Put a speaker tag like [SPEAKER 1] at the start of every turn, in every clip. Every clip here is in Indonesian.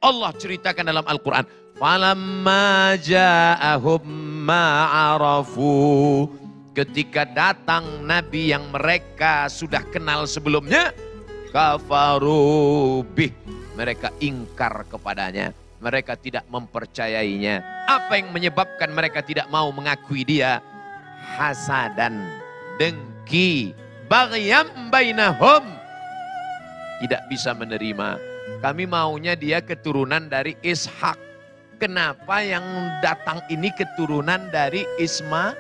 [SPEAKER 1] Allah ceritakan dalam Al-Quran. Falamma ja'ahum ma'arafu. Ketika datang Nabi yang mereka sudah kenal sebelumnya. Kafaru bih. Mereka ingkar kepadanya. Mereka tidak mempercayainya. Apa yang menyebabkan mereka tidak mau mengakui dia? Hasadan, dengki, baghyam bainahum. Tidak bisa menerima. Kami maunya dia keturunan dari Ishak. Kenapa yang datang ini keturunan dari Ismail?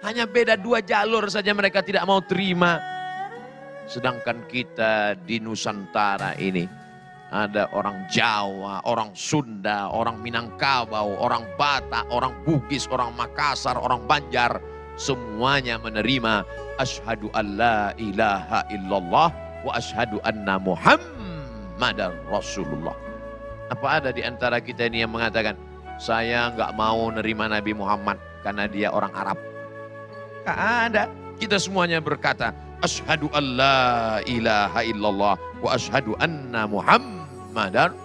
[SPEAKER 1] Hanya beda 2 jalur saja mereka tidak mau terima. Sedangkan kita di Nusantara ini ada orang Jawa, orang Sunda, orang Minangkabau, orang Batak, orang Bugis, orang Makassar, orang Banjar. Semuanya menerima asyhadu an la ilaha illallah wa asyhadu anna Muhammadar Rasulullah. Apa ada di antara kita ini yang mengatakan, saya nggak mau nerima Nabi Muhammad karena dia orang Arab? Nggak ada. Kita semuanya berkata, asyhadu an la ilaha illallah wa asyhadu anna Muhammadar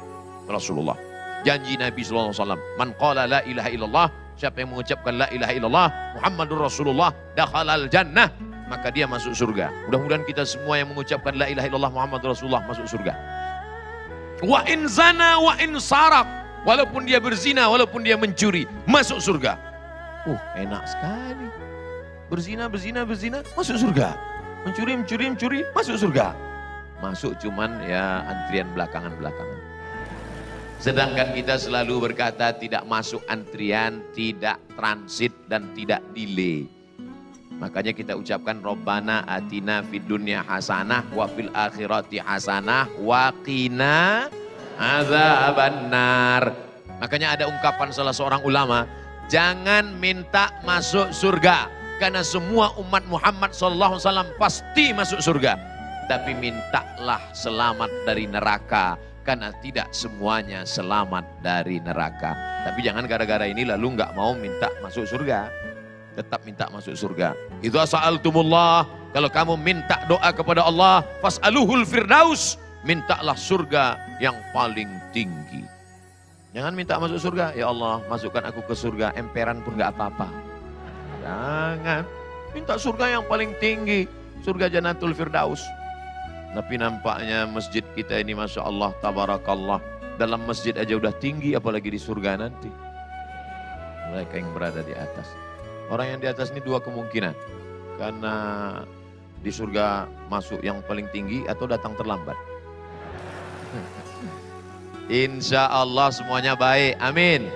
[SPEAKER 1] Rasulullah. Janji Nabi SAW, man qala la ilaha illallah, siapa yang mengucapkan la ilaha illallah Muhammadur Rasulullah dakhalal jannah, maka dia masuk surga. Mudah-mudahan kita semua yang mengucapkan la ilaha illallah Muhammadur Rasulullah masuk surga. Wa in zana wa in sarak, walaupun dia berzina, walaupun dia mencuri, masuk surga. Enak sekali. Berzina, masuk surga. Mencuri, masuk surga. Masuk cuman ya antrian belakangan-belakangan. Sedangkan kita selalu berkata tidak masuk antrian, tidak transit dan tidak delay. Makanya kita ucapkan Rabbana atina fid dunya hasanah wa fil akhirati hasanah wa qina adzabannar. Makanya ada ungkapan salah seorang ulama, jangan minta masuk surga karena semua umat Muhammad SAW pasti masuk surga. Tapi mintalah selamat dari neraka karena tidak semuanya selamat dari neraka. Tapi jangan gara-gara ini lalu nggak mau minta masuk surga. Tetap minta masuk surga. Idza sa'altumullah, kalau kamu minta doa kepada Allah, fas'aluhul firdaus, mintalah surga yang paling tinggi. Jangan minta masuk surga, ya Allah masukkan aku ke surga, emperan pun gak apa-apa. Jangan, minta surga yang paling tinggi, surga Jannatul Firdaus. Tapi nampaknya masjid kita ini Masya Allah, tabarakallah, dalam masjid aja udah tinggi, apalagi di surga nanti. Mereka yang berada di atas. Orang yang di atas ini 2 kemungkinan. Karena di surga masuk yang paling tinggi atau datang terlambat. Insya Allah semuanya baik. Amin.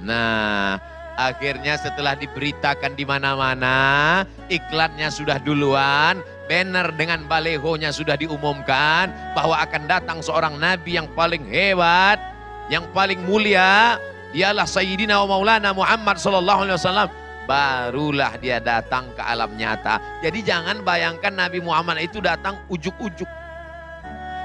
[SPEAKER 1] Nah, akhirnya setelah diberitakan di mana-mana, iklannya sudah duluan, banner dengan balehonya sudah diumumkan bahwa akan datang seorang nabi yang paling hebat, yang paling mulia. Dialah Sayyidina wa Maulana Muhammad sallallahu alaihi wasallam. Barulah dia datang ke alam nyata. Jadi jangan bayangkan Nabi Muhammad itu datang ujuk-ujuk.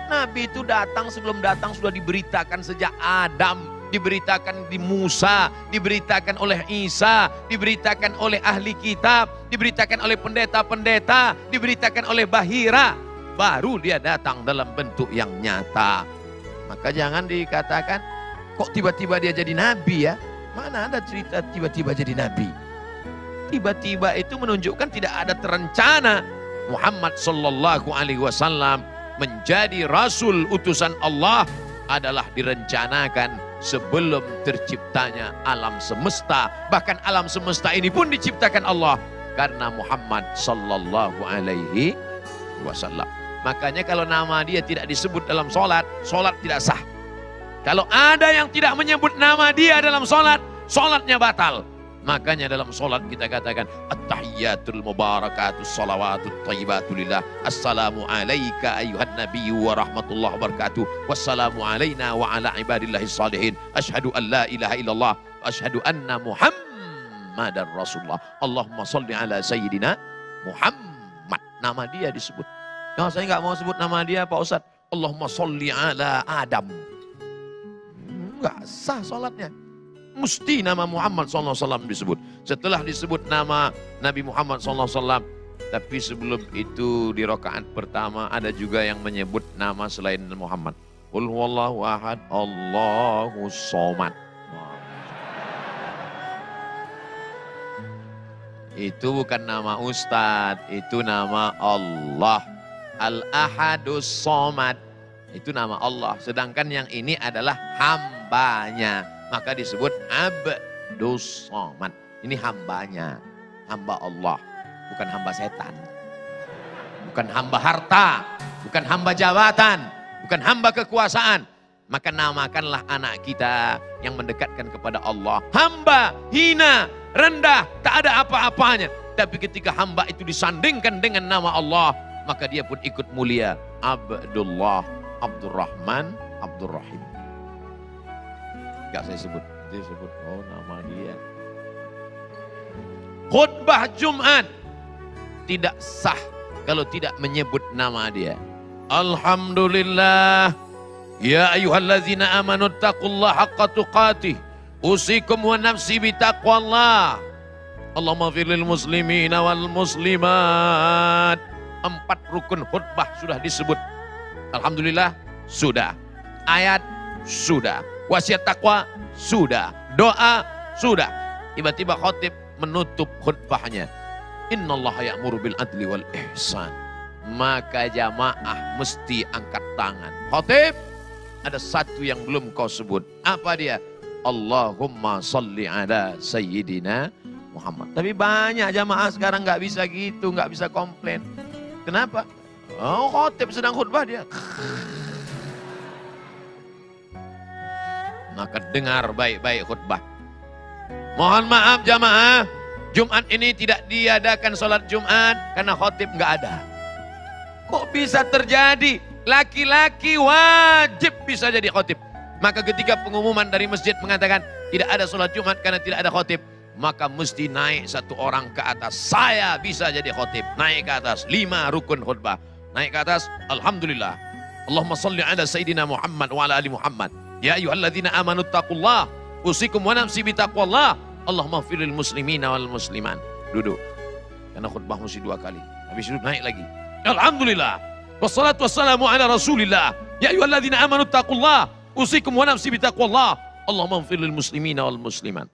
[SPEAKER 1] Nabi itu datang, sebelum datang sudah diberitakan sejak Adam, diberitakan di Musa, diberitakan oleh Isa, diberitakan oleh ahli kitab, diberitakan oleh pendeta-pendeta, diberitakan oleh Bahira. Baru dia datang dalam bentuk yang nyata. Maka jangan dikatakan, kok tiba-tiba dia jadi nabi ya? Mana ada cerita tiba-tiba jadi nabi? Tiba-tiba itu menunjukkan tidak ada terencana. Muhammad sallallahu alaihi wasallam menjadi rasul utusan Allah adalah direncanakan sebelum terciptanya alam semesta. Bahkan alam semesta ini pun diciptakan Allah karena Muhammad sallallahu alaihi wasallam. Makanya kalau nama dia tidak disebut dalam sholat, sholat tidak sah. Kalau ada yang tidak menyebut nama dia dalam sholat, sholatnya batal. Makanya dalam sholat kita katakan at-tahiyyatul mubarakatus salawatut thayyibatulillah. Assalamu alaika ayuhan nabiyyu wa rahmatullahi wa barakatuh. Wassalamu alaina wa ala ibadillahi salihin. Ashhadu an la ilaha illallah. Ashhadu anna Muhammadar Rasulullah. Allahumma salli ala Sayyidina Muhammad. Nama dia disebut. Nah, saya nggak mau sebut nama dia Pak Ustadz. Allahumma salli ala Adam. Enggak sah sholatnya. Mesti nama Muhammad SAW disebut. Setelah disebut nama Nabi Muhammad SAW. Tapi sebelum itu di rakaat pertama ada juga yang menyebut nama selain Muhammad. Qul huwallahu ahad, Allahu somad. Itu bukan nama Ustadz, itu nama Allah. Al-ahadus somad, itu nama Allah. Sedangkan yang ini adalah hambanya. Maka disebut abdus somad. Ini hambanya, hamba Allah. Bukan hamba setan. Bukan hamba harta, bukan hamba jabatan, bukan hamba kekuasaan. Maka namakanlah anak kita yang mendekatkan kepada Allah hamba, hina, rendah, tak ada apa-apanya. Tapi ketika hamba itu disandingkan dengan nama Allah, maka dia pun ikut mulia. Abdullah, Abdurrahman, Abdurrahim. Enggak saya sebut, dia sebut, oh nama dia. Khutbah Jumat tidak sah kalau tidak menyebut nama dia. Alhamdulillah. Ya ayyuhallazina amanu taqullaha haqqa tuqatih. Usikum wa nafsi bitaqwallah. Allahumma fir lil muslimina wal muslimat. 4 rukun khutbah sudah disebut. Alhamdulillah sudah. Ayat sudah. Wasiat takwa sudah. Doa sudah. Tiba-tiba khotib menutup khutbahnya. Innallaha ya'muru bil adli wal ihsan. Maka jamaah mesti angkat tangan. Khotib, ada satu yang belum kau sebut. Apa dia? Allahumma salli ala sayyidina Muhammad. Tapi banyak jamaah sekarang nggak bisa gitu, nggak bisa komplain. Kenapa? Oh, khotib sedang khutbah dia. Maka dengar baik-baik khutbah. Mohon maaf jamaah, Jumat ini tidak diadakan sholat Jumat karena khotib nggak ada. Kok bisa terjadi? Laki-laki wajib bisa jadi khotib. Maka ketika pengumuman dari masjid mengatakan tidak ada sholat Jumat karena tidak ada khotib, maka mesti naik satu orang ke atas. Saya bisa jadi khotib. Naik ke atas 5 rukun khutbah. Naik ke atas, Alhamdulillah. Allahumma salli ala Sayyidina Muhammad wa ala ali Muhammad. Ya ayyuhalladzina amanu taqullah. Usikum wa nafsi bitaqwallah. Allahumma firil muslimina wal musliman. Duduk. Karena khutbah mesti 2 kali. Habis itu naik lagi. Alhamdulillah. Wassalatu wassalamu ala rasulillah. Ya ayyuhalladzina amanu taqullah. Usikum wa nafsi bitaqwallah. Allahumma firil muslimina wal musliman.